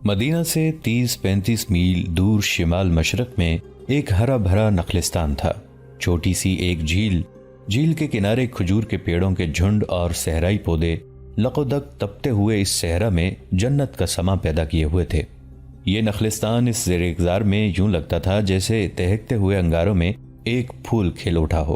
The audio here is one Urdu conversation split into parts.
مدینہ سے 30-35 میل دور شمال مشرق میں ایک ہرا بھرا نخلستان تھا۔ چھوٹی سی ایک جھیل کے کنارے کھجور کے پیڑوں کے جھنڈ اور صحرائی پودے لقودک تپتے ہوئے اس صحرا میں جنت کا سما پیدا کیے ہوئے تھے۔ یہ نخلستان اس زیر اقزار میں یوں لگتا تھا جیسے تہکتے ہوئے انگاروں میں ایک پھول کھل اٹھا ہو۔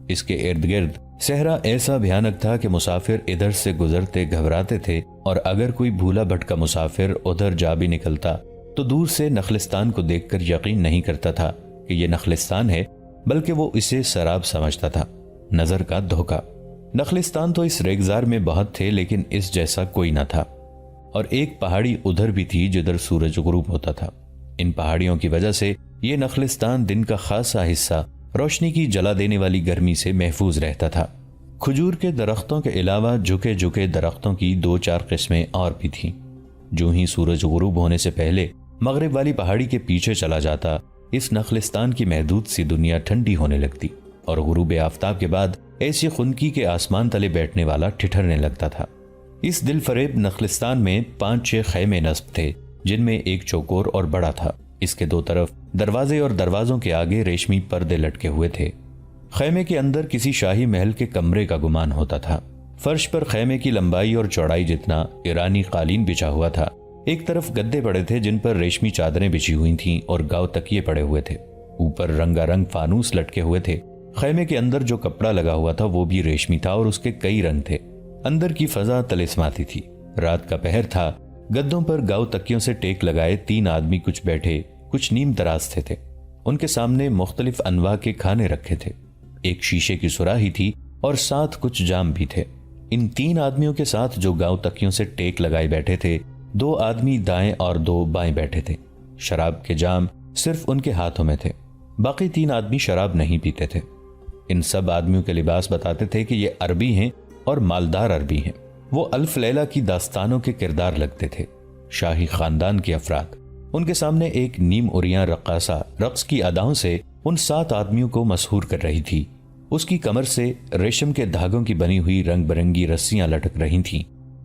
اس کے ارد گرد صحرا ایسا بھیانک تھا کہ مسافر ادھر سے گزرتے گھبراتے تھے، اور اگر کوئی بھولا بھٹکا مسافر ادھر جا بھی نکلتا تو دور سے نخلستان کو دیکھ کر یقین نہیں کرتا تھا کہ یہ نخلستان ہے، بلکہ وہ اسے سراب سمجھتا تھا، نظر کا دھوکہ۔ نخلستان تو اس ریگزار میں بہت تھے، لیکن اس جیسا کوئی نہ تھا، اور ایک پہاڑی ادھر بھی تھی جدھر سورج غروب ہوتا تھا۔ ان پہاڑیوں کی وجہ سے یہ نخلستان دن کا خاصا حصہ روشنی کی جلا دینے والی گرمی سے محفوظ رہتا تھا۔ کھجور کے درختوں کے علاوہ جھکے جھکے درختوں کی 2-4 قسمیں اور بھی تھیں۔ جو ہی سورج غروب ہونے سے پہلے مغرب والی پہاڑی کے پیچھے چلا جاتا، اس نخلستان کی محدود سی دنیا ٹھنڈی ہونے لگتی، اور غروب آفتاب کے بعد ایسی خنکی کے آسمان تلے بیٹھنے والا ٹھٹھرنے لگتا تھا۔ اس دل فریب نخلستان میں 5-6 خیمے نصب تھے، جن میں ایک چوکور اور بڑا تھا۔ اس کے 2 طرف دروازے اور دروازوں کے آگے ریشمی پردے لٹکے ہوئے تھے۔ خیمے کے اندر کسی شاہی محل کے کمرے کا گمان ہوتا تھا۔ فرش پر خیمے کی لمبائی اور چوڑائی جتنا ایرانی قالین بچھا ہوا تھا۔ ایک طرف گدے پڑے تھے جن پر ریشمی چادریں بچھی ہوئی تھیں اور گاؤ تکیے پڑے ہوئے تھے۔ اوپر رنگا رنگ فانوس لٹکے ہوئے تھے۔ خیمے کے اندر جو کپڑا لگا ہوا تھا وہ بھی ریشمی تھا، اور اس کے کئی رنگ تھے۔ اندر کی فضا طلسماتی تھی۔ رات کا پہر تھا۔ گدوں پر گاؤ تکیوں سے ٹیک لگائے 3 آدمی کچھ بیٹھے، کچھ نیم دراز تھے۔ ان کے سامنے مختلف انواع کے کھانے رکھے تھے۔ ایک شیشے کی سراہی تھی اور ساتھ کچھ جام بھی تھے۔ ان 3 آدمیوں کے ساتھ جو گاؤ تکیوں سے ٹیک لگائے بیٹھے تھے، 2 آدمی دائیں اور 2 بائیں بیٹھے تھے۔ شراب کے جام صرف ان کے ہاتھوں میں تھے، باقی 3 آدمی شراب نہیں پیتے تھے۔ ان سب آدمیوں کے لباس بتاتے تھے کہ یہ عربی ہیں اور مالدار عربی ہیں۔ وہ الف لیلہ کی داستانوں کے کردار لگتے تھے، شاہی خاندان کے افراد۔ ان کے سامنے ایک نیم عریاں رقاصہ رقص کی اداؤں سے ان 7 آدمیوں کو مسحور کر رہی تھی۔ اس کی کمر سے ریشم کے دھاگوں کی بنی ہوئی رنگ برنگی رسیاں لٹک رہی تھیں،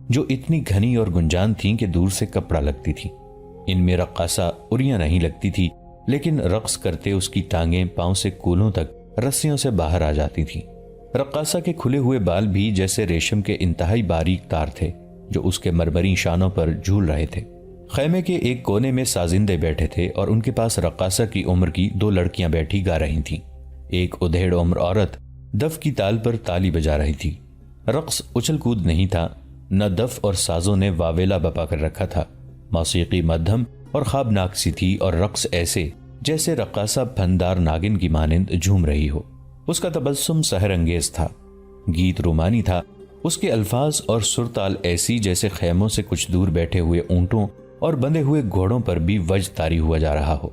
جو اتنی گھنی اور گنجان تھیں کہ دور سے کپڑا لگتی تھی۔ ان میں رقاصہ عریاں نہیں لگتی تھی، لیکن رقص کرتے اس کی ٹانگیں پاؤں سے کولوں تک رسیوں سے باہر آ جاتی تھیں۔ رقاصہ کے کھلے ہوئے بال بھی جیسے ریشم کے انتہائی باریک تار تھے، جو اس کے مرمری شانوں پر جھول رہے تھے۔ خیمے کے ایک کونے میں سازندے بیٹھے تھے، اور ان کے پاس رقاصہ کی عمر کی 2 لڑکیاں بیٹھی گا رہی تھیں۔ ایک ادھیڑ عمر عورت دف کی تال پر تالی بجا رہی تھی۔ رقص اچھل کود نہیں تھا، نہ دف اور سازوں نے واویلا بپا کر رکھا تھا۔ موسیقی مدھم اور خوابناک سی تھی، اور رقص ایسے جیسے رقاصہ پھندار ناگن کی مانند جھوم رہی ہو۔ اس کا تبسم سحر انگیز تھا، گیت رومانی تھا۔ اس کے الفاظ اور سرتال ایسی جیسے خیموں سے کچھ دور بیٹھے ہوئے اونٹوں اور بندھے ہوئے گھوڑوں پر بھی وجد طاری ہوا جا رہا ہو۔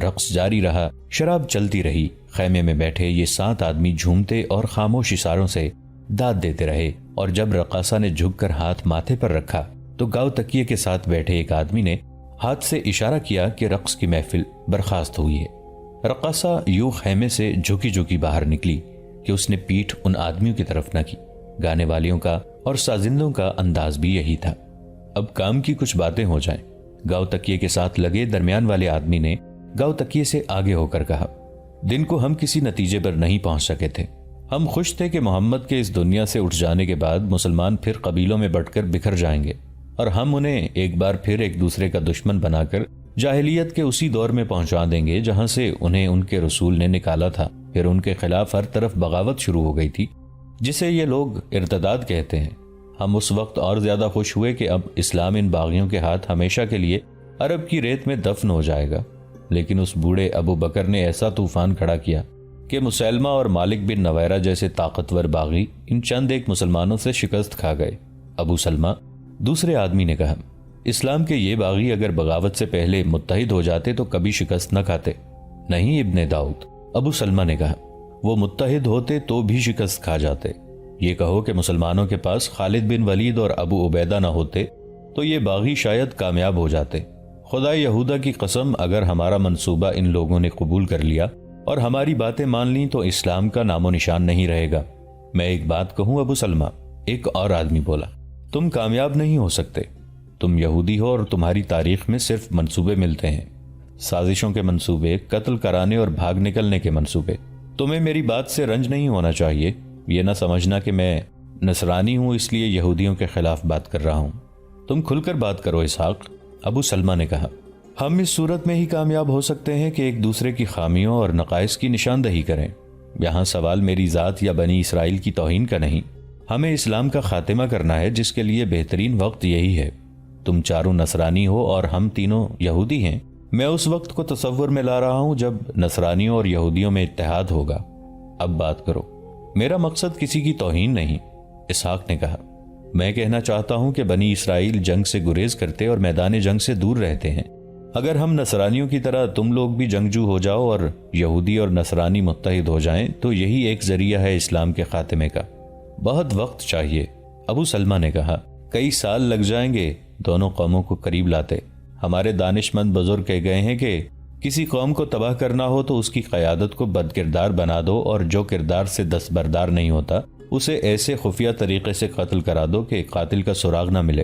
رقص جاری رہا، شراب چلتی رہی۔ خیمے میں بیٹھے یہ 7 آدمی جھومتے اور خاموش اشاروں سے داد دیتے رہے، اور جب رقاصہ نے جھک کر ہاتھ ماتھے پر رکھا تو گاؤ تکیے کے ساتھ بیٹھے ایک آدمی نے ہاتھ سے اشارہ کیا کہ رقص کی محفل برخاست ہوئی ہے۔ رقاصہ یوں خیمے سے جھکی جھکی باہر نکلی کہ اس نے پیٹھ ان آدمیوں کی طرف نہ کی۔ گانے والیوں کا اور سازندوں کا انداز بھی یہی تھا۔ اب کام کی کچھ باتیں ہو جائیں، گاؤ تکیے کے ساتھ لگے درمیان والے آدمی نے گاؤ تکیے سے آگے ہو کر کہا، دن کو ہم کسی نتیجے پر نہیں پہنچ سکے تھے۔ ہم خوش تھے کہ محمد کے اس دنیا سے اٹھ جانے کے بعد مسلمان پھر قبیلوں میں بٹ کر بکھر جائیں گے، اور ہم انہیں ایک بار پھر ایک دوسرے کا دشمن بنا کر جاہلیت کے اسی دور میں پہنچا دیں گے جہاں سے انہیں ان کے رسول نے نکالا تھا۔ پھر ان کے خلاف ہر طرف بغاوت شروع ہو گئی تھی، جسے یہ لوگ ارتداد کہتے ہیں۔ ہم اس وقت اور زیادہ خوش ہوئے کہ اب اسلام ان باغیوں کے ہاتھ ہمیشہ کے لیے عرب کی ریت میں دفن ہو جائے گا۔ لیکن اس بوڑھے ابو بکر نے ایسا طوفان کھڑا کیا کہ مسیلمہ اور مالک بن نویرہ جیسے طاقتور باغی ان چند ایک مسلمانوں سے شکست کھا گئے۔ ابو سلمہ، دوسرے آدمی نے کہا، اسلام کے یہ باغی اگر بغاوت سے پہلے متحد ہو جاتے تو کبھی شکست نہ کھاتے۔ نہیں ابن داؤد، ابو سلمہ نے کہا، وہ متحد ہوتے تو بھی شکست کھا جاتے۔ یہ کہو کہ مسلمانوں کے پاس خالد بن ولید اور ابو عبیدہ نہ ہوتے تو یہ باغی شاید کامیاب ہو جاتے۔ خدا یہودا کی قسم، اگر ہمارا منصوبہ ان لوگوں نے قبول کر لیا اور ہماری باتیں مان لیں تو اسلام کا نام و نشان نہیں رہے گا۔ میں ایک بات کہوں ابو سلمہ، ایک اور آدمی بولا، تم کامیاب نہیں ہو سکتے۔ تم یہودی ہو اور تمہاری تاریخ میں صرف منصوبے ملتے ہیں، سازشوں کے منصوبے، قتل کرانے اور بھاگ نکلنے کے منصوبے۔ تمہیں میری بات سے رنج نہیں ہونا چاہیے، یہ نہ سمجھنا کہ میں نصرانی ہوں اس لیے یہودیوں کے خلاف بات کر رہا ہوں۔ تم کھل کر بات کرو اسحاق، ابو سلمہ نے کہا۔ ہم اس صورت میں ہی کامیاب ہو سکتے ہیں کہ ایک دوسرے کی خامیوں اور نقائص کی نشاندہی کریں۔ یہاں سوال میری ذات یا بنی اسرائیل کی توہین کا نہیں، ہمیں اسلام کا خاتمہ کرنا ہے، جس کے لیے بہترین وقت یہی ہے۔ تم چاروں نصرانی ہو اور ہم تینوں یہودی ہیں۔ میں اس وقت کو تصور میں لا رہا ہوں جب نصرانیوں اور یہودیوں میں اتحاد ہوگا۔ اب بات کرو۔ میرا مقصد کسی کی توہین نہیں، اسحاق نے کہا۔ میں کہنا چاہتا ہوں کہ بنی اسرائیل جنگ سے گریز کرتے اور میدان جنگ سے دور رہتے ہیں۔ اگر ہم نصرانیوں کی طرح تم لوگ بھی جنگجو ہو جاؤ اور یہودی اور نصرانی متحد ہو جائیں تو یہی ایک ذریعہ ہے اسلام کے خاتمے کا۔ بہت وقت چاہیے، ابو سلمہ نے کہا۔ کئی سال لگ جائیں گے دونوں قوموں کو قریب لاتے۔ ہمارے دانش مند بزرگ کہہ گئے ہیں کہ کسی قوم کو تباہ کرنا ہو تو اس کی قیادت کو بد کردار بنا دو، اور جو کردار سے دستبردار نہیں ہوتا اسے ایسے خفیہ طریقے سے قتل کرا دو کہ قاتل کا سراغ نہ ملے۔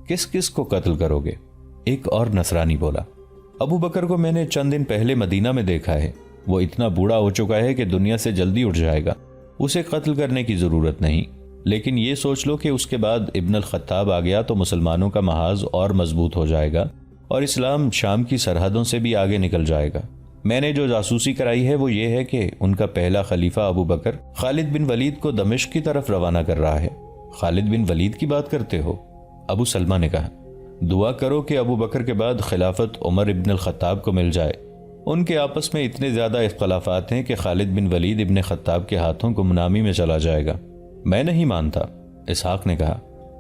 کس کس کو قتل کرو گے؟ ایک اور نصرانی بولا۔ ابو بکر کو میں نے چند دن پہلے مدینہ میں دیکھا ہے، وہ اتنا بوڑھا ہو چکا ہے کہ دنیا سے جلدی اٹھ جائے گا، اسے قتل کرنے کی ضرورت نہیں، لیکن یہ سوچ لو کہ اس کے بعد ابن الخطاب آ گیا تو مسلمانوں کا محاذ اور مضبوط ہو جائے گا اور اسلام شام کی سرحدوں سے بھی آگے نکل جائے گا۔ میں نے جو جاسوسی کرائی ہے وہ یہ ہے کہ ان کا پہلا خلیفہ ابو بکر خالد بن ولید کو دمشق کی طرف روانہ کر رہا ہے۔ خالد بن ولید کی بات کرتے ہو؟ ابو سلمہ نے کہا۔ دعا کرو کہ ابو بکر کے بعد خلافت عمر ابن الخطاب کو مل جائے۔ ان کے آپس میں اتنے زیادہ اختلافات ہیں کہ خالد بن ولید ابن خطاب کے ہاتھوں گمنامی میں چلا جائے گا۔ میں نہیں مانتا، اسحاق نے کہا۔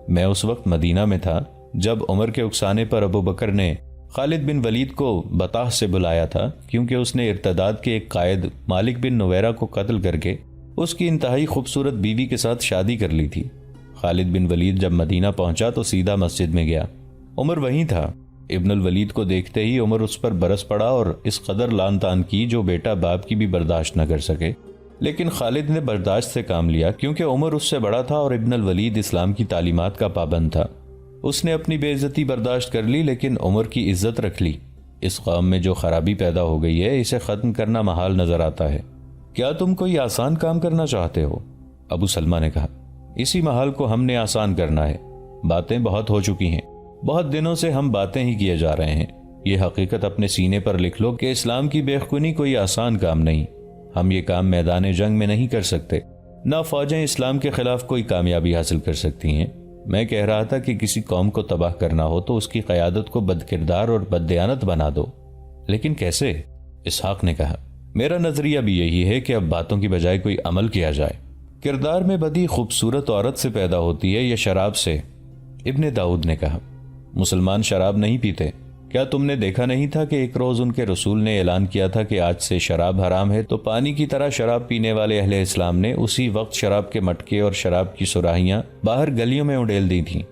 میں اس وقت مدینہ میں تھا جب عمر کے اکسانے پر ابو بکر نے خالد بن ولید کو بطاح سے بلایا تھا، کیونکہ اس نے ارتداد کے ایک قائد مالک بن نویرہ کو قتل کر کے اس کی انتہائی خوبصورت بیوی کے ساتھ شادی کر لی تھی۔ خالد بن ولید جب مدینہ پہنچا تو سیدھا مسجد میں گیا، عمر وہیں تھا۔ ابن الولید کو دیکھتے ہی عمر اس پر برس پڑا اور اس قدر لان تان کی جو بیٹا باپ کی بھی برداشت نہ کر سکے، لیکن خالد نے برداشت سے کام لیا کیونکہ عمر اس سے بڑا تھا اور ابن الولید اسلام کی تعلیمات کا پابند تھا۔ اس نے اپنی بے عزتی برداشت کر لی لیکن عمر کی عزت رکھ لی۔ اس قوم میں جو خرابی پیدا ہو گئی ہے اسے ختم کرنا محال نظر آتا ہے۔ کیا تم کوئی آسان کام کرنا چاہتے ہو؟ ابو سلمہ نے کہا۔ اسی محال کو ہم نے آسان کرنا ہے۔ باتیں بہت ہو چکی ہیں، بہت دنوں سے ہم باتیں ہی کیے جا رہے ہیں۔ یہ حقیقت اپنے سینے پر لکھ لو کہ اسلام کی بے خونی کوئی آسان کام نہیں۔ ہم یہ کام میدان جنگ میں نہیں کر سکتے، نہ فوجیں اسلام کے خلاف کوئی کامیابی حاصل کر سکتی ہیں۔ میں کہہ رہا تھا کہ کسی قوم کو تباہ کرنا ہو تو اس کی قیادت کو بد کردار اور بددیانت بنا دو۔ لیکن کیسے؟ اسحاق نے کہا۔ میرا نظریہ بھی یہی ہے کہ اب باتوں کی بجائے کوئی عمل کیا جائے۔ کردار میں بدی خوبصورت عورت سے پیدا ہوتی ہے یا شراب سے؟ ابن داؤد نے کہا۔ مسلمان شراب نہیں پیتے۔ کیا تم نے دیکھا نہیں تھا کہ ایک روز ان کے رسول نے اعلان کیا تھا کہ آج سے شراب حرام ہے، تو پانی کی طرح شراب پینے والے اہل اسلام نے اسی وقت شراب کے مٹکے اور شراب کی سراہیاں باہر گلیوں میں اڈیل دی تھیں۔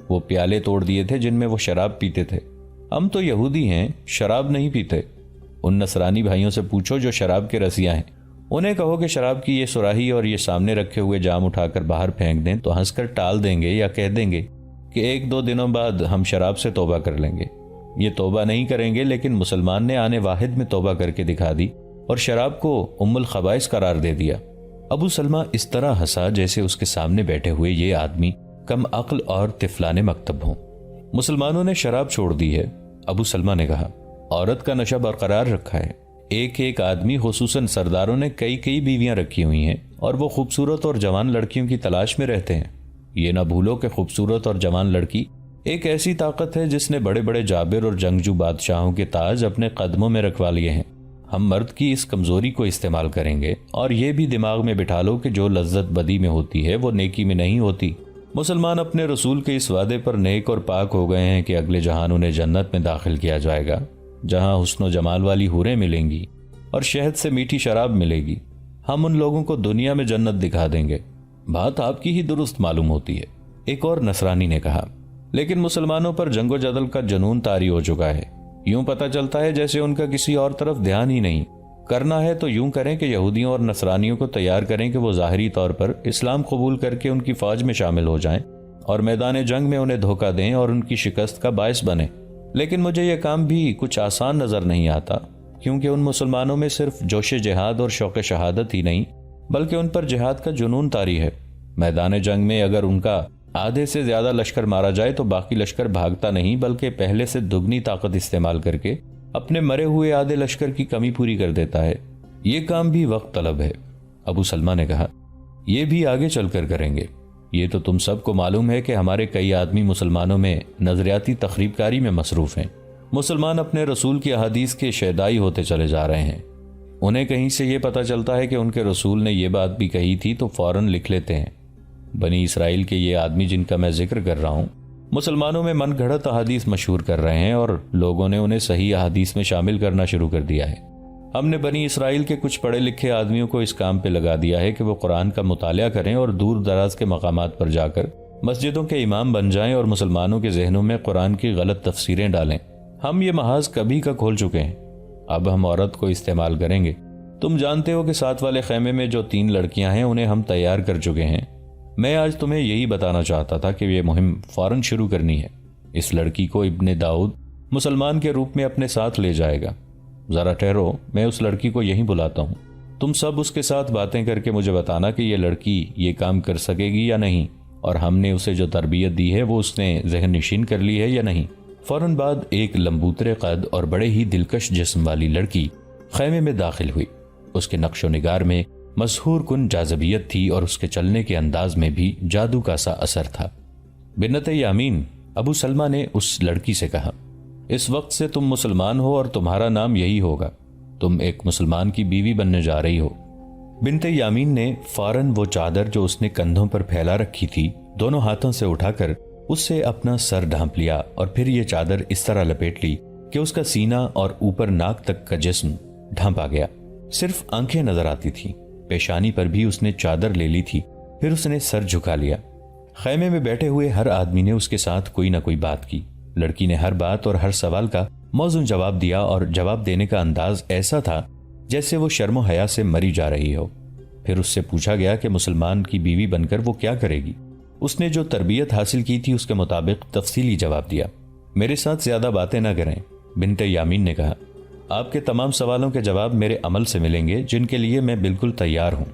وہ پیالے توڑ دیے تھے جن میں وہ شراب پیتے تھے۔ ہم تو یہودی ہیں، شراب نہیں پیتے۔ ان نصرانی بھائیوں سے پوچھو جو شراب کے رسیاں ہیں، انہیں کہو کہ شراب کی یہ سراہی اور یہ سامنے رکھے ہوئے جام اٹھا کر باہر پھینک دیں تو ہنس کر ٹال دیں گے یا کہہ دیں گے کہ ایک دو دنوں بعد ہم شراب سے توبہ کر لیں گے۔ یہ توبہ نہیں کریں گے، لیکن مسلمان نے آنے واحد میں توبہ کر کے دکھا دی اور شراب کو ام الخبائث قرار دے دیا۔ ابو سلمہ اس طرح ہنسا جیسے اس کے سامنے بیٹھے ہوئے یہ آدمی کم عقل اور طفلان مکتب ہوں۔ مسلمانوں نے شراب چھوڑ دی ہے، ابو سلمہ نے کہا۔ عورت کا نشہ برقرار رکھا ہے۔ ایک آدمی خصوصاً سرداروں نے کئی بیویاں رکھی ہوئی ہیں اور وہ خوبصورت اور جوان لڑکیوں کی تلاش میں رہتے ہیں۔ یہ نہ بھولو کہ خوبصورت اور جوان لڑکی ایک ایسی طاقت ہے جس نے بڑے بڑے جابر اور جنگجو بادشاہوں کے تاج اپنے قدموں میں رکھوا لیے ہیں۔ ہم مرد کی اس کمزوری کو استعمال کریں گے اور یہ بھی دماغ میں بٹھا لو کہ جو لذت بدی میں ہوتی ہے وہ نیکی میں نہیں ہوتی۔ مسلمان اپنے رسول کے اس وعدے پر نیک اور پاک ہو گئے ہیں کہ اگلے جہان انہیں جنت میں داخل کیا جائے گا، جہاں حسن و جمال والی حوریں ملیں گی اور شہد سے میٹھی شراب ملے گی۔ ہم ان لوگوں کو دنیا میں جنت دکھا دیں گے۔ بات آپ کی ہی درست معلوم ہوتی ہے، ایک اور نصرانی نے کہا۔ لیکن مسلمانوں پر جنگ و جدل کا جنون طاری ہو چکا ہے۔ یوں پتہ چلتا ہے جیسے ان کا کسی اور طرف دھیان ہی نہیں۔ کرنا ہے تو یوں کریں کہ یہودیوں اور نصرانیوں کو تیار کریں کہ وہ ظاہری طور پر اسلام قبول کر کے ان کی فوج میں شامل ہو جائیں اور میدان جنگ میں انہیں دھوکہ دیں اور ان کی شکست کا باعث بنیں۔ لیکن مجھے یہ کام بھی کچھ آسان نظر نہیں آتا، کیونکہ ان مسلمانوں میں صرف جوش جہاد اور شوق شہادت ہی نہیں بلکہ ان پر جہاد کا جنون طاری ہے۔ میدان جنگ میں اگر ان کا آدھے سے زیادہ لشکر مارا جائے تو باقی لشکر بھاگتا نہیں بلکہ پہلے سے دگنی طاقت استعمال کر کے اپنے مرے ہوئے آدھے لشکر کی کمی پوری کر دیتا ہے۔ یہ کام بھی وقت طلب ہے۔ ابو سلمہ نے کہا، یہ بھی آگے چل کر کریں گے۔ یہ تو تم سب کو معلوم ہے کہ ہمارے کئی آدمی مسلمانوں میں نظریاتی تخریب کاری میں مصروف ہیں۔ مسلمان اپنے رسول کی احادیث کے شیدائی ہوتے چلے جا رہے ہیں۔ انہیں کہیں سے یہ پتہ چلتا ہے کہ ان کے رسول نے یہ بات بھی کہی تھی تو فوراً لکھ لیتے ہیں۔ بنی اسرائیل کے یہ آدمی جن کا میں ذکر کر رہا ہوں مسلمانوں میں من گھڑت احادیث مشہور کر رہے ہیں اور لوگوں نے انہیں صحیح احادیث میں شامل کرنا شروع کر دیا ہے۔ ہم نے بنی اسرائیل کے کچھ پڑھے لکھے آدمیوں کو اس کام پہ لگا دیا ہے کہ وہ قرآن کا مطالعہ کریں اور دور دراز کے مقامات پر جا کر مسجدوں کے امام بن جائیں اور مسلمانوں کے ذہنوں میں قرآن کی غلط تفسیریں ڈالیں۔ ہم یہ محاذ کبھی کا کھول چکے ہیں، اب ہم عورت کو استعمال کریں گے۔ تم جانتے ہو کہ ساتھ والے خیمے میں جو 3 لڑکیاں ہیں انہیں ہم تیار کر چکے ہیں۔ میں آج تمہیں یہی بتانا چاہتا تھا کہ یہ مہم فوراً شروع کرنی ہے۔ اس لڑکی کو ابن داؤد مسلمان کے روپ میں اپنے ساتھ لے جائے گا۔ ذرا ٹھہرو، میں اس لڑکی کو یہیں بلاتا ہوں۔ تم سب اس کے ساتھ باتیں کر کے مجھے بتانا کہ یہ لڑکی یہ کام کر سکے گی یا نہیں، اور ہم نے اسے جو تربیت دی ہے وہ اس نے ذہن نشین کر لی ہے یا نہیں۔ فوراً بعد ایک لمبوترے قد اور بڑے ہی دلکش جسم والی لڑکی خیمے میں داخل ہوئی۔ اس کے نقش و نگار میں مسحور کن جاذبیت تھی اور اس کے چلنے کے انداز میں بھی جادو کا سا اثر تھا۔ بنت یامین، ابو سلمہ نے اس لڑکی سے کہا، اس وقت سے تم مسلمان ہو اور تمہارا نام یہی ہوگا۔ تم ایک مسلمان کی بیوی بننے جا رہی ہو۔ بنت یامین نے فوراً وہ چادر جو اس نے کندھوں پر پھیلا رکھی تھی دونوں ہاتھوں سے اٹھا کر اس سے اپنا سر ڈھانپ لیا اور پھر یہ چادر اس طرح لپیٹ لی کہ اس کا سینہ اور اوپر ناک تک کا جسم ڈھانپا گیا، صرف آنکھیں نظر آتی تھی۔ پیشانی پر بھی اس نے چادر لے لی تھی، پھر اس نے سر جھکا لیا۔ خیمے میں بیٹھے ہوئے ہر آدمی نے اس کے ساتھ کوئی نہ کوئی بات کی۔ لڑکی نے ہر بات اور ہر سوال کا موزوں جواب دیا اور جواب دینے کا انداز ایسا تھا جیسے وہ شرم و حیا سے مری جا رہی ہو۔ پھر اس سے پوچھا گیا کہ مسلمان کی بیوی بن کر وہ کیا کرے گی۔ اس نے جو تربیت حاصل کی تھی اس کے مطابق تفصیلی جواب دیا۔ میرے ساتھ زیادہ باتیں نہ کریں، بنت یامین نے کہا۔ آپ کے تمام سوالوں کے جواب میرے عمل سے ملیں گے جن کے لیے میں بالکل تیار ہوں۔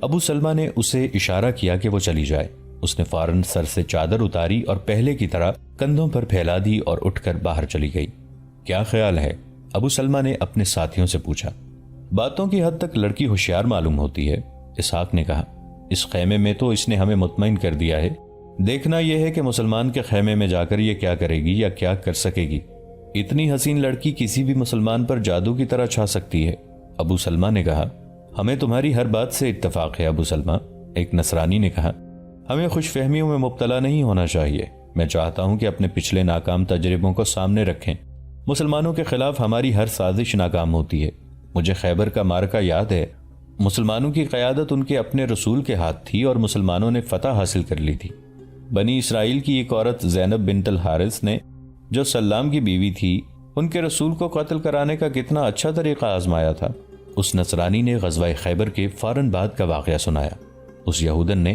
ابو سلمہ نے اسے اشارہ کیا کہ وہ چلی جائے۔ اس نے فوراً سر سے چادر اتاری اور پہلے کی طرح کندھوں پر پھیلا دی اور اٹھ کر باہر چلی گئی۔ کیا خیال ہے؟ ابو سلمہ نے اپنے ساتھیوں سے پوچھا۔ باتوں کی حد تک لڑکی ہوشیار معلوم ہوتی ہے، اسحاق نے کہا۔ اس خیمے میں تو اس نے ہمیں مطمئن کر دیا ہے، دیکھنا یہ ہے کہ مسلمان کے خیمے میں جا کر یہ کیا کرے گی یا کیا کر سکے گی۔ اتنی حسین لڑکی کسی بھی مسلمان پر جادو کی طرح چھا سکتی ہے، ابو سلمہ نے کہا۔ ہمیں تمہاری ہر بات سے اتفاق ہے ابو سلمہ، ایک نصرانی نے کہا۔ ہمیں خوش فہمیوں میں مبتلا نہیں ہونا چاہیے۔ میں چاہتا ہوں کہ اپنے پچھلے ناکام تجربوں کو سامنے رکھیں۔ مسلمانوں کے خلاف ہماری ہر سازش ناکام ہوتی ہے۔ مجھے خیبر کا معرکہ یاد ہے، مسلمانوں کی قیادت ان کے اپنے رسول کے ہاتھ تھی اور مسلمانوں نے فتح حاصل کر لی تھی۔ بنی اسرائیل کی ایک عورت زینب بنت الحارث نے جو سلام کی بیوی تھی، ان کے رسول کو قتل کرانے کا کتنا اچھا طریقہ آزمایا تھا۔ اس نصرانی نے غزوہ خیبر کے فوراً بعد کا واقعہ سنایا۔ اس یہودن نے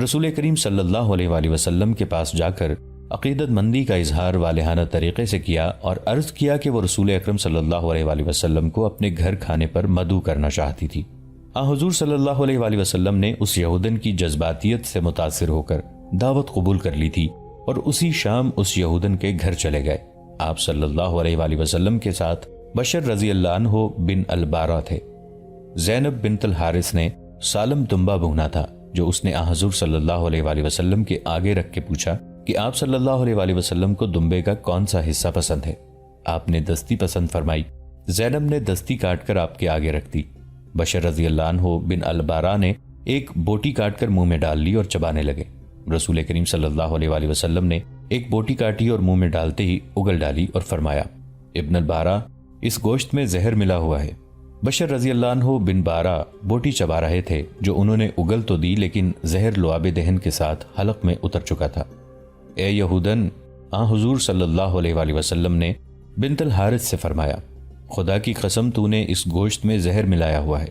رسول کریم صلی اللہ علیہ وآلہ وسلم کے پاس جا کر عقیدت مندی کا اظہار والہانہ طریقے سے کیا اور عرض کیا کہ وہ رسول اکرم صلی اللہ علیہ وآلہ وسلم کو اپنے گھر کھانے پر مدعو کرنا چاہتی تھی۔ حضور صلی اللہ علیہ وآلہ وسلم نے اس یہودن کی جذباتیت سے متاثر ہو کر دعوت قبول کر لی تھی اور اسی شام اس یہودن کے گھر چلے گئے۔ آپ صلی اللہ علیہ وآلہ وسلم کے ساتھ بشر رضی اللہ عنہ بن البارہ تھے۔ زینب بنت الحارث نے سالم دمبا بھونا تھا جو اس نے حضور صلی اللہ علیہ وآلہ وسلم کے آگے رکھ کے پوچھا کہ آپ صلی اللہ علیہ وآلہ وسلم کو دمبے کا کون سا حصہ پسند ہے۔ آپ نے دستی پسند فرمائی۔ زینب نے دستی کاٹ کر آپ کے آگے رکھ دی۔ بشر رضی اللہ عنہ بن البارہ نے ایک بوٹی کاٹ کر منہ میں ڈال لی اور چبانے لگے۔ رسول کریم صلی اللہ علیہ وآلہ وسلم نے ایک بوٹی کاٹی اور منہ میں ڈالتے ہی اگل ڈالی اور فرمایا، ابن البارہ، اس گوشت میں زہر ملا ہوا ہے۔ بشر رضی اللہ عنہ بن بارہ بوٹی چبا رہے تھے جو انہوں نے اگل تو دی لیکن زہر لعاب دہن کے ساتھ حلق میں اتر چکا تھا۔ اے یہودن، حضور صلی اللہ علیہ وآلہ وسلم نے بنت الحارث سے فرمایا، خدا کی قسم تو نے اس گوشت میں زہر ملایا ہوا ہے۔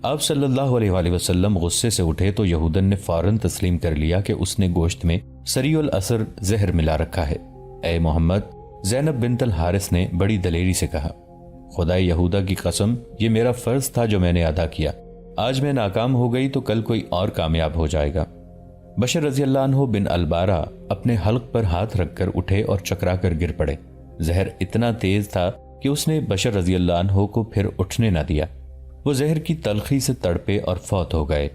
آپ صلی اللہ علیہ وآلہ وسلم غصے سے اٹھے تو یہودن نے فوراً تسلیم کر لیا کہ اس نے گوشت میں سریع الاثر زہر ملا رکھا ہے۔ اے محمد، زینب بنت الحارث نے بڑی دلیری سے کہا، خدا یہودا کی قسم، یہ میرا فرض تھا جو میں نے ادا کیا۔ آج میں ناکام ہو گئی تو کل کوئی اور کامیاب ہو جائے گا۔ بشر رضی اللہ عنہ بن البارہ اپنے حلق پر ہاتھ رکھ کر اٹھے اور چکرا کر گر پڑے۔ زہر اتنا تیز تھا کہ اس نے بشر رضی اللہ عنہ کو پھر اٹھنے نہ دیا۔ وہ زہر کی تلخی سے تڑپے اور فوت ہو گئے۔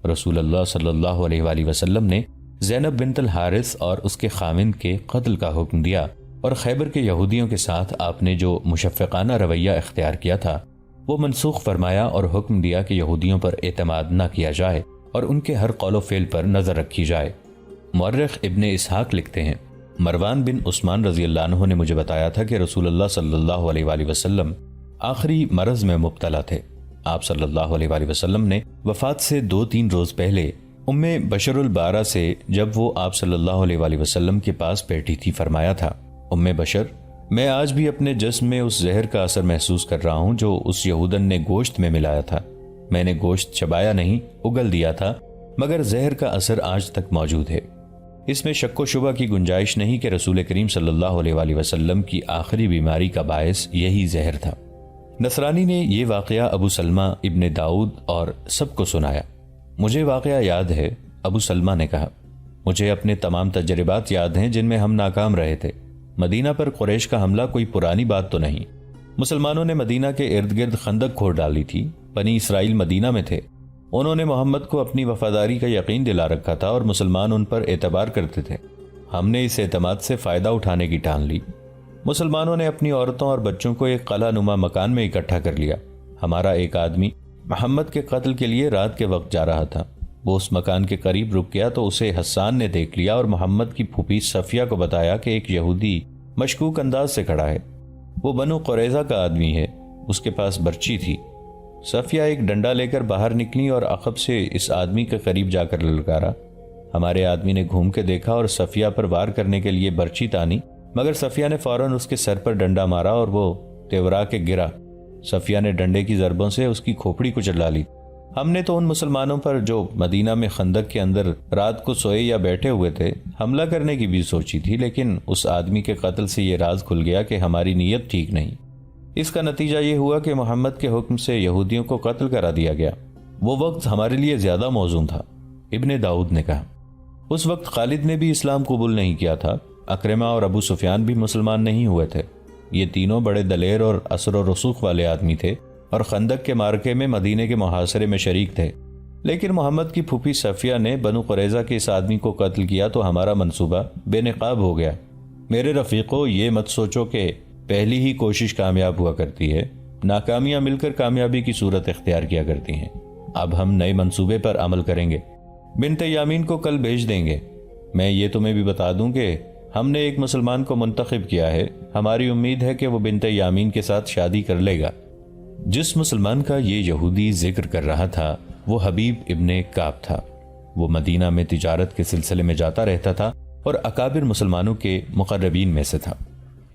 رسول اللہ صلی اللہ علیہ وآلہ وسلم نے زینب بنت الحارث اور اس کے خاوند کے قتل کا حکم دیا، اور خیبر کے یہودیوں کے ساتھ آپ نے جو مشفقانہ رویہ اختیار کیا تھا وہ منسوخ فرمایا، اور حکم دیا کہ یہودیوں پر اعتماد نہ کیا جائے اور ان کے ہر قول و فعل پر نظر رکھی جائے۔ مورخ ابن اسحاق لکھتے ہیں، مروان بن عثمان رضی اللہ عنہ نے مجھے بتایا تھا کہ رسول اللہ صلی اللہ علیہ وآلہ وسلم آخری مرض میں مبتلا تھے۔ آپ صلی اللہ علیہ وآلہ وسلم نے وفات سے 2-3 روز پہلے ام بشر البارہ سے، جب وہ آپ صلی اللہ علیہ وآلہ وسلم کے پاس بیٹھی تھی، فرمایا تھا، ام بشر، میں آج بھی اپنے جسم میں اس زہر کا اثر محسوس کر رہا ہوں جو اس یہودن نے گوشت میں ملایا تھا۔ میں نے گوشت چبایا نہیں، اگل دیا تھا، مگر زہر کا اثر آج تک موجود ہے۔ اس میں شک و شبہ کی گنجائش نہیں کہ رسول کریم صلی اللہ علیہ وآلہ وسلم کی آخری بیماری کا باعث یہی زہر تھا۔ نصرانی نے یہ واقعہ ابو سلمہ ابن داؤد اور سب کو سنایا۔ مجھے واقعہ یاد ہے، ابو سلمہ نے کہا، مجھے اپنے تمام تجربات یاد ہیں جن میں ہم ناکام رہے تھے۔ مدینہ پر قریش کا حملہ کوئی پرانی بات تو نہیں۔ مسلمانوں نے مدینہ کے ارد گرد خندق کھود ڈالی تھی۔ بنی اسرائیل مدینہ میں تھے۔ انہوں نے محمد کو اپنی وفاداری کا یقین دلا رکھا تھا اور مسلمان ان پر اعتبار کرتے تھے۔ ہم نے اس اعتماد سے فائدہ اٹھانے کی ٹھان لی۔ مسلمانوں نے اپنی عورتوں اور بچوں کو ایک قلعہ نما مکان میں اکٹھا کر لیا۔ ہمارا ایک آدمی محمد کے قتل کے لیے رات کے وقت جا رہا تھا۔ وہ اس مکان کے قریب رک گیا تو اسے حسان نے دیکھ لیا اور محمد کی پھوپھی صفیہ کو بتایا کہ ایک یہودی مشکوک انداز سے کھڑا ہے۔ وہ بنو قریظہ کا آدمی ہے، اس کے پاس برچی تھی۔ صفیہ ایک ڈنڈا لے کر باہر نکلی اور عقب سے اس آدمی کے قریب جا کر للکارا۔ ہمارے آدمی نے گھوم کے دیکھا اور صفیہ پر وار کرنے کے لیے برچی تانی، مگر صفیہ نے فوراً اس کے سر پر ڈنڈا مارا اور وہ تیورا کے گرا۔ صفیہ نے ڈنڈے کی ضربوں سے اس کی کھوپڑی کو چلا لی۔ ہم نے تو ان مسلمانوں پر جو مدینہ میں خندق کے اندر رات کو سوئے یا بیٹھے ہوئے تھے حملہ کرنے کی بھی سوچی تھی، لیکن اس آدمی کے قتل سے یہ راز کھل گیا کہ ہماری نیت ٹھیک نہیں۔ اس کا نتیجہ یہ ہوا کہ محمد کے حکم سے یہودیوں کو قتل کرا دیا گیا۔ وہ وقت ہمارے لیے زیادہ موزوں تھا۔ ابن داؤد نے کہا، اس وقت خالد نے بھی اسلام قبول نہیں کیا تھا۔ اکرمہ اور ابو سفیان بھی مسلمان نہیں ہوئے تھے۔ یہ تینوں بڑے دلیر اور اثر و رسوخ والے آدمی تھے اور خندق کے معرکے میں مدینے کے محاصرے میں شریک تھے۔ لیکن محمد کی پھوپھی صفیہ نے بنو قریظہ کے اس آدمی کو قتل کیا تو ہمارا منصوبہ بے نقاب ہو گیا۔ میرے رفیقو، یہ مت سوچو کہ پہلی ہی کوشش کامیاب ہوا کرتی ہے۔ ناکامیاں مل کر کامیابی کی صورت اختیار کیا کرتی ہیں۔ اب ہم نئے منصوبے پر عمل کریں گے۔ بنت یامین کو کل بھیج دیں گے۔ میں یہ تمہیں بھی بتا دوں کہ ہم نے ایک مسلمان کو منتخب کیا ہے۔ ہماری امید ہے کہ وہ بنت یامین کے ساتھ شادی کر لے گا۔ جس مسلمان کا یہ یہودی ذکر کر رہا تھا وہ حبیب ابن کعب تھا۔ وہ مدینہ میں تجارت کے سلسلے میں جاتا رہتا تھا اور اکابر مسلمانوں کے مقربین میں سے تھا۔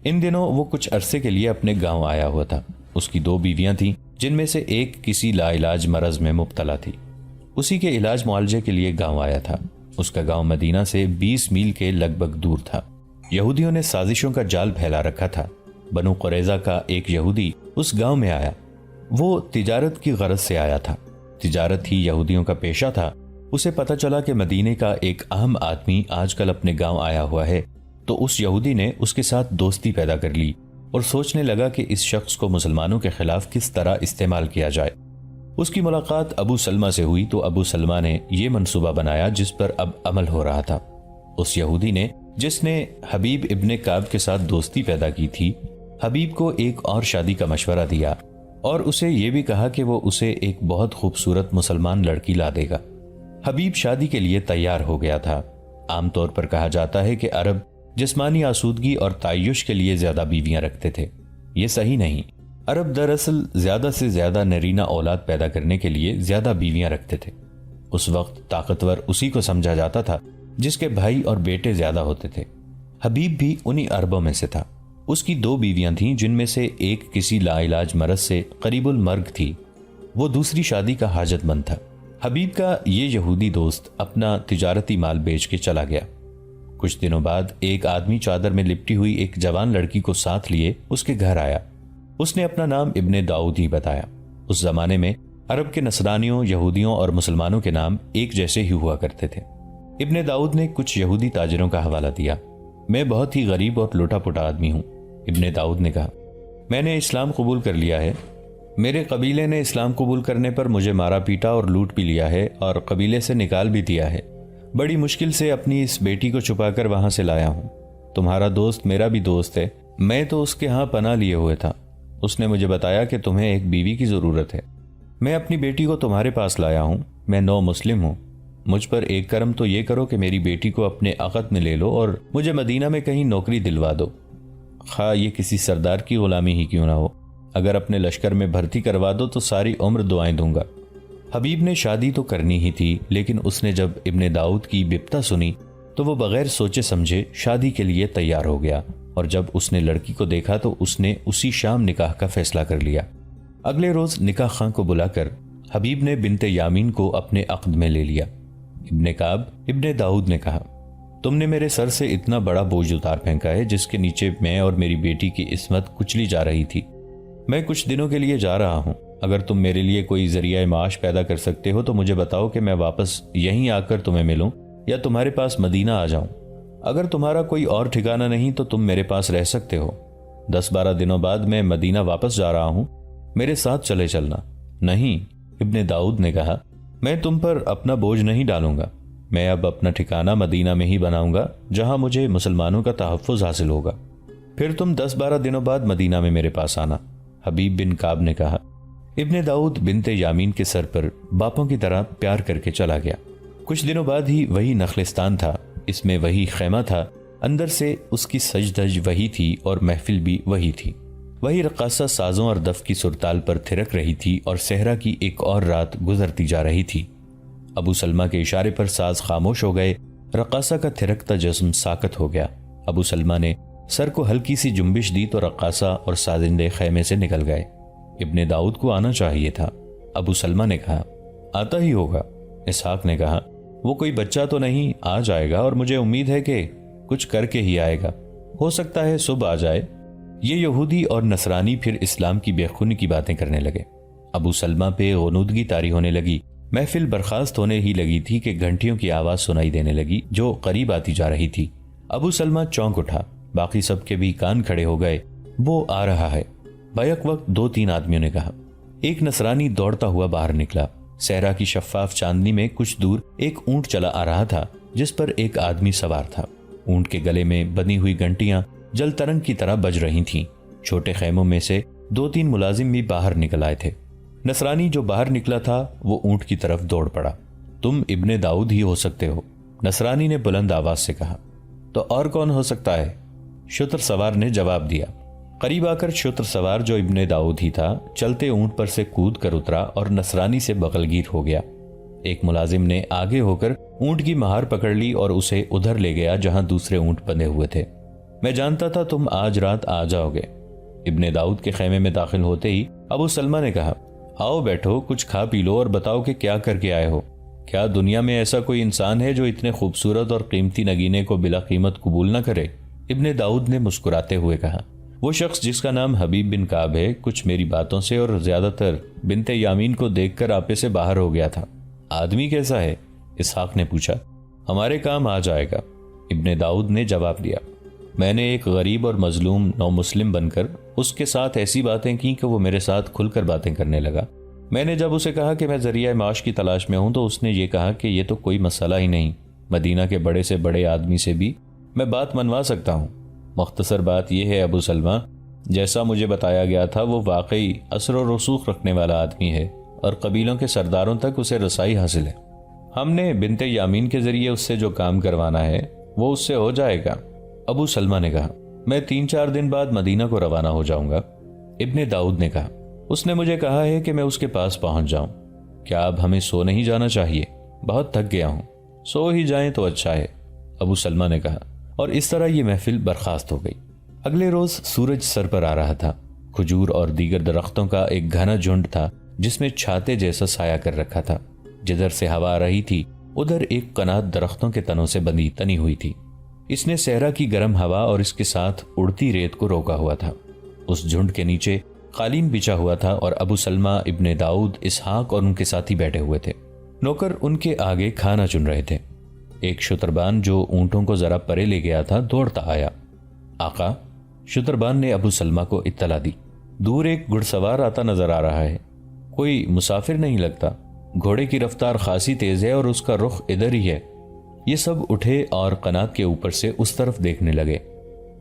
ان دنوں وہ کچھ عرصے کے لیے اپنے گاؤں آیا ہوا تھا۔ اس کی 2 بیویاں تھیں جن میں سے ایک کسی لا علاج مرض میں مبتلا تھی۔ اسی کے علاج معالجے کے لیے گاؤں آیا تھا۔ اس کا گاؤں مدینہ سے 20 میل کے لگ بھگ دور تھا۔ یہودیوں نے سازشوں کا جال پھیلا رکھا تھا۔ بنو قریظہ کا ایک یہودی اس گاؤں میں آیا۔ وہ تجارت کی غرض سے آیا تھا۔ تجارت ہی یہودیوں کا پیشہ تھا۔ اسے پتہ چلا کہ مدینے کا ایک اہم آدمی آج کل اپنے گاؤں آیا ہوا ہے، تو اس یہودی نے اس کے ساتھ دوستی پیدا کر لی اور سوچنے لگا کہ اس شخص کو مسلمانوں کے خلاف کس طرح استعمال کیا جائے۔ اس کی ملاقات ابو سلمہ سے ہوئی تو ابو سلمہ نے یہ منصوبہ بنایا جس پر اب عمل ہو رہا تھا۔ اس یہودی نے، جس نے حبیب ابن کعب کے ساتھ دوستی پیدا کی تھی، حبیب کو ایک اور شادی کا مشورہ دیا اور اسے یہ بھی کہا کہ وہ اسے ایک بہت خوبصورت مسلمان لڑکی لا دے گا۔ حبیب شادی کے لیے تیار ہو گیا تھا۔ عام طور پر کہا جاتا ہے کہ عرب جسمانی آسودگی اور تعیش کے لیے زیادہ بیویاں رکھتے تھے۔ یہ صحیح نہیں۔ عرب دراصل زیادہ سے زیادہ نرینہ اولاد پیدا کرنے کے لیے زیادہ بیویاں رکھتے تھے۔ اس وقت طاقتور اسی کو سمجھا جاتا تھا جس کے بھائی اور بیٹے زیادہ ہوتے تھے۔ حبیب بھی انہی عربوں میں سے تھا۔ اس کی 2 بیویاں تھیں جن میں سے ایک کسی لا علاج مرض سے قریب المرگ تھی۔ وہ دوسری شادی کا حاجت مند تھا۔ حبیب کا یہ یہودی دوست اپنا تجارتی مال بیچ کے چلا گیا۔ کچھ دنوں بعد ایک آدمی چادر میں لپٹی ہوئی ایک جوان لڑکی کو ساتھ لیے اس کے گھر آیا۔ اس نے اپنا نام ابن داؤد ہی بتایا۔ اس زمانے میں عرب کے نصرانیوں، یہودیوں اور مسلمانوں کے نام ایک جیسے ہی ہوا کرتے تھے۔ ابن داؤد نے کچھ یہودی تاجروں کا حوالہ دیا۔ میں بہت ہی غریب اور لوٹا پوٹا آدمی ہوں، ابن داؤد نے کہا۔ میں نے اسلام قبول کر لیا ہے۔ میرے قبیلے نے اسلام قبول کرنے پر مجھے مارا پیٹا اور لوٹ بھی لیا ہے اور قبیلے سے نکال بھی دیا ہے۔ بڑی مشکل سے اپنی اس بیٹی کو چھپا کر وہاں سے لایا ہوں۔ تمہارا دوست میرا بھی دوست ہے، میں تو اس کے ہاں پناہ لیے ہوئے تھا۔ اس نے مجھے بتایا کہ تمہیں ایک بیوی کی ضرورت ہے۔ میں اپنی بیٹی کو تمہارے پاس لایا ہوں۔ میں نو مسلم ہوں۔ مجھ پر ایک کرم تو یہ کرو کہ میری بیٹی کو اپنے عقد میں لے لو اور مجھے مدینہ میں کہیں نوکری دلوا دو، خواہ یہ کسی سردار کی غلامی ہی کیوں نہ ہو۔ اگر اپنے لشکر میں بھرتی کروا دو تو ساری عمر دعائیں دوں گا۔ حبیب نے شادی تو کرنی ہی تھی، لیکن اس نے جب ابن داؤد کی بپتا سنی تو وہ بغیر سوچے سمجھے شادی کے لیے تیار ہو گیا، اور جب اس نے لڑکی کو دیکھا تو اس نے اسی شام نکاح کا فیصلہ کر لیا۔ اگلے روز نکاح خاں کو بلا کر حبیب نے بنت یامین کو اپنے عقد میں لے لیا۔ ابن کعب ابن داؤد نے کہا، تم نے میرے سر سے اتنا بڑا بوجھ اتار پھینکا ہے جس کے نیچے میں اور میری بیٹی کی عصمت کچلی جا رہی تھی۔ میں کچھ دنوں کے لیے جا رہا ہوں۔ اگر تم میرے لیے کوئی ذریعہ معاش پیدا کر سکتے ہو تو مجھے بتاؤ کہ میں واپس یہیں آ کر تمہیں ملوں یا تمہارے پاس مدینہ آ جاؤں۔ اگر تمہارا کوئی اور ٹھکانہ نہیں تو تم میرے پاس رہ سکتے ہو۔ 10-12 دنوں بعد میں مدینہ واپس جا رہا ہوں، میرے ساتھ چلے چلنا۔ نہیں، ابن داؤد نے کہا، میں تم پر اپنا بوجھ نہیں ڈالوں گا۔ میں اب اپنا ٹھکانہ مدینہ میں ہی بناؤں گا جہاں مجھے مسلمانوں کا تحفظ حاصل ہوگا۔ پھر تم 10-12 دنوں بعد مدینہ میں میرے پاس آنا، حبیب بن کعب نے کہا۔ ابن داؤد بنت یامین کے سر پر باپوں کی طرح پیار کر کے چلا گیا۔ کچھ دنوں بعد ہی وہی نخلستان تھا، اس میں وہی خیمہ تھا، اندر سے اس کی سج دھج وہی تھی اور محفل بھی وہی تھی۔ وہی رقاصہ سازوں اور دف کی سرتال پر تھرک رہی تھی اور صحرا کی ایک اور رات گزرتی جا رہی تھی۔ ابو سلمہ کے اشارے پر ساز خاموش ہو گئے، رقاصہ کا تھرکتا جسم ساکت ہو گیا۔ ابو سلمہ نے سر کو ہلکی سی جنبش دی تو رقاصہ اور سازندے خیمے سے نکل گئے۔ ابن داؤد کو آنا چاہیے تھا، ابو سلمہ نے کہا۔ آتا ہی ہوگا، اسحاق نے کہا۔ وہ کوئی بچہ تو نہیں، آ جائے گا اور مجھے امید ہے کہ کچھ کر کے ہی آئے گا۔ ہو سکتا ہے صبح آ جائے۔ یہ یہودی اور نصرانی پھر اسلام کی بے خونی کی باتیں کرنے لگے۔ ابو سلمہ پہ غنودگی طاری ہونے لگی۔ محفل برخاست ہونے ہی لگی تھی کہ گھنٹیوں کی آواز سنائی دینے لگی جو قریب آتی جا رہی تھی۔ ابو سلمہ چونک اٹھا، باقی سب کے بھی کان کھڑے ہو گئے۔ وہ آ رہا ہے، بیک وقت 2-3 آدمیوں نے کہا۔ ایک نصرانی دوڑتا ہوا باہر نکلا۔ صحرا کی شفاف چاندنی میں کچھ دور ایک اونٹ چلا آ رہا تھا جس پر ایک آدمی سوار تھا۔ اونٹ کے گلے میں بندھی ہوئی گھنٹیاں جل ترنگ کی طرح بج رہی تھیں۔ چھوٹے خیموں میں سے 2-3 ملازم بھی باہر نکل آئے تھے۔ نصرانی جو باہر نکلا تھا وہ اونٹ کی طرف دوڑ پڑا۔ تم ابن داؤد ہی ہو سکتے ہو، نصرانی نے بلند آواز سے کہا۔ تو اور کون ہو سکتا ہے؟ شتر سوار نے جواب دیا۔ قریب آ کر شتر سوار جو ابن داؤد ہی تھا چلتے اونٹ پر سے کود کر اترا اور نصرانی سے بغل گیر ہو گیا۔ ایک ملازم نے آگے ہو کر اونٹ کی مہار پکڑ لی اور اسے ادھر لے گیا جہاں دوسرے اونٹ بندھے ہوئے تھے۔ میں جانتا تھا تم آج رات آ جاؤ گے۔ ابن داؤد کے خیمے میں داخل ہوتے ہی ابو سلمہ نے کہا، آؤ بیٹھو، کچھ کھا پی لو اور بتاؤ کہ کیا کر کے آئے ہو۔ کیا دنیا میں ایسا کوئی انسان ہے جو اتنے خوبصورت اور قیمتی نگینے کو بلا قیمت قبول نہ کرے؟ ابن داؤد نے مسکراتے ہوئے کہا، وہ شخص جس کا نام حبیب بن کعب ہے کچھ میری باتوں سے اور زیادہ تر بنت یامین کو دیکھ کر آپے سے باہر ہو گیا تھا۔ آدمی کیسا ہے؟ اسحاق نے پوچھا۔ ہمارے کام آ جائے گا، ابن داؤد نے جواب دیا۔ میں نے ایک غریب اور مظلوم نو مسلم بن کر اس کے ساتھ ایسی باتیں کی کہ وہ میرے ساتھ کھل کر باتیں کرنے لگا۔ میں نے جب اسے کہا کہ میں ذریعہ معاش کی تلاش میں ہوں تو اس نے یہ کہا کہ یہ تو کوئی مسئلہ ہی نہیں، مدینہ کے بڑے سے بڑے آدمی سے بھی میں بات منوا سکتا ہوں۔ مختصر بات یہ ہے ابو سلمہ، جیسا مجھے بتایا گیا تھا وہ واقعی اثر و رسوخ رکھنے والا آدمی ہے اور قبیلوں کے سرداروں تک اسے رسائی حاصل ہے۔ ہم نے بنت یامین کے ذریعے اس سے جو کام کروانا ہے وہ اس سے ہو جائے گا۔ ابو سلمہ نے کہا، میں 3-4 دن بعد مدینہ کو روانہ ہو جاؤں گا۔ ابن داؤد نے کہا، اس نے مجھے کہا ہے کہ میں اس کے پاس پہنچ جاؤں۔ کیا اب ہمیں سو نہیں جانا چاہیے؟ بہت تھک گیا ہوں۔ سو ہی جائیں تو اچھا ہے، ابو سلمہ نے کہا، اور اس طرح یہ محفل برخاست ہو گئی۔ اگلے روز سورج سر پر آ رہا تھا۔ کھجور اور دیگر درختوں کا ایک گھنا جھنڈ تھا جس میں چھاتے جیسا سایہ کر رکھا تھا۔ جدھر سے ہوا آ رہی تھی ادھر ایک قنات درختوں کے تنوں سے بندی تنی ہوئی تھی۔ اس نے صحرا کی گرم ہوا اور اس کے ساتھ اڑتی ریت کو روکا ہوا تھا۔ اس جھنڈ کے نیچے قالین بچھا ہوا تھا اور ابو سلمہ ابن داؤد، اسحاق اور ان کے ساتھی بیٹھے ہوئے تھے۔ نوکر ان کے آگے کھانا چن رہے تھے۔ ایک شتربان جو اونٹوں کو ذرا پرے لے گیا تھا دوڑتا آیا۔ آقا، شتربان نے ابو سلمہ کو اطلاع دی، دور ایک گھڑ سوار آتا نظر آ رہا ہے، کوئی مسافر نہیں لگتا، گھوڑے کی رفتار خاصی تیز ہے اور اس کا رخ ادھر ہی ہے۔ یہ سب اٹھے اور قنات کے اوپر سے اس طرف دیکھنے لگے۔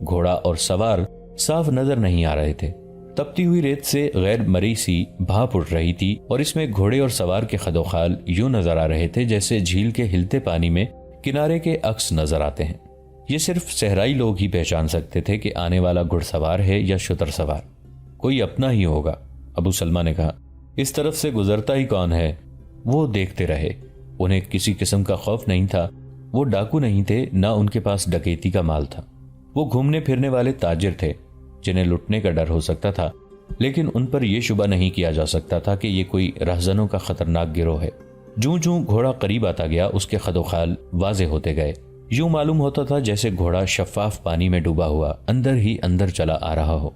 گھوڑا اور سوار صاف نظر نہیں آ رہے تھے۔ تپتی ہوئی ریت سے غیر مری سی بھاپ اٹھ رہی تھی اور اس میں گھوڑے اور سوار کے خدوخال یوں نظر آ رہے تھے جیسے جھیل کے ہلتے پانی میں کنارے کے عکس نظر آتے ہیں۔ یہ صرف صحرائی لوگ ہی پہچان سکتے تھے کہ آنے والا گھڑ سوار ہے یا شتر سوار، کوئی اپنا ہی ہوگا۔ ابو سلمہ نے کہا، اس طرف سے گزرتا ہی کون ہے؟ وہ دیکھتے رہے۔ انہیں کسی قسم کا خوف نہیں تھا، وہ ڈاکو نہیں تھے، نہ ان کے پاس ڈکیتی کا مال تھا۔ وہ گھومنے پھرنے والے تاجر تھے جنہیں لٹنے کا ڈر ہو سکتا تھا، لیکن ان پر یہ شبہ نہیں کیا جا سکتا تھا کہ یہ کوئی رہزنوں کا خطرناک گروہ ہے۔ جوں جوں گھوڑا قریب آتا گیا اس کے خدوخال واضح ہوتے گئے۔ یوں معلوم ہوتا تھا جیسے گھوڑا شفاف پانی میں ڈوبا ہوا اندر ہی اندر چلا آ رہا ہو۔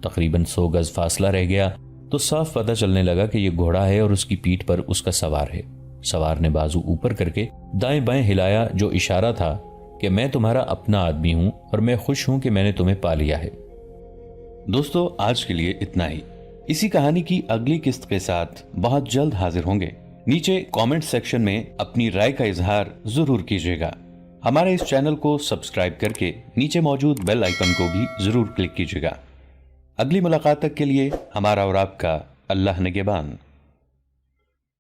تقریباً 100 گز فاصلہ رہ گیا تو صاف پتہ چلنے لگا کہ یہ گھوڑا ہے اور اس کی پیٹھ پر اس کا سوار ہے۔ سوار نے بازو اوپر کر کے دائیں بائیں ہلایا، جو اشارہ تھا کہ میں تمہارا اپنا آدمی ہوں اور میں خوش ہوں کہ میں نے تمہیں پا لیا ہے۔ دوستو، آج کے لیے اتنا ہی۔ اسی کہانی کی اگلی قسط کے ساتھ بہت جلد حاضر ہوں گے۔ نیچے کامنٹ سیکشن میں اپنی رائے کا اظہار ضرور کیجیے گا۔ ہمارے اس چینل کو سبسکرائب کر کے نیچے موجود بیل آئیکن کو بھی ضرور کلک کیجیے گا۔ اگلی ملاقات تک کے لیے ہمارا اور آپ کا اللہ نگہبان۔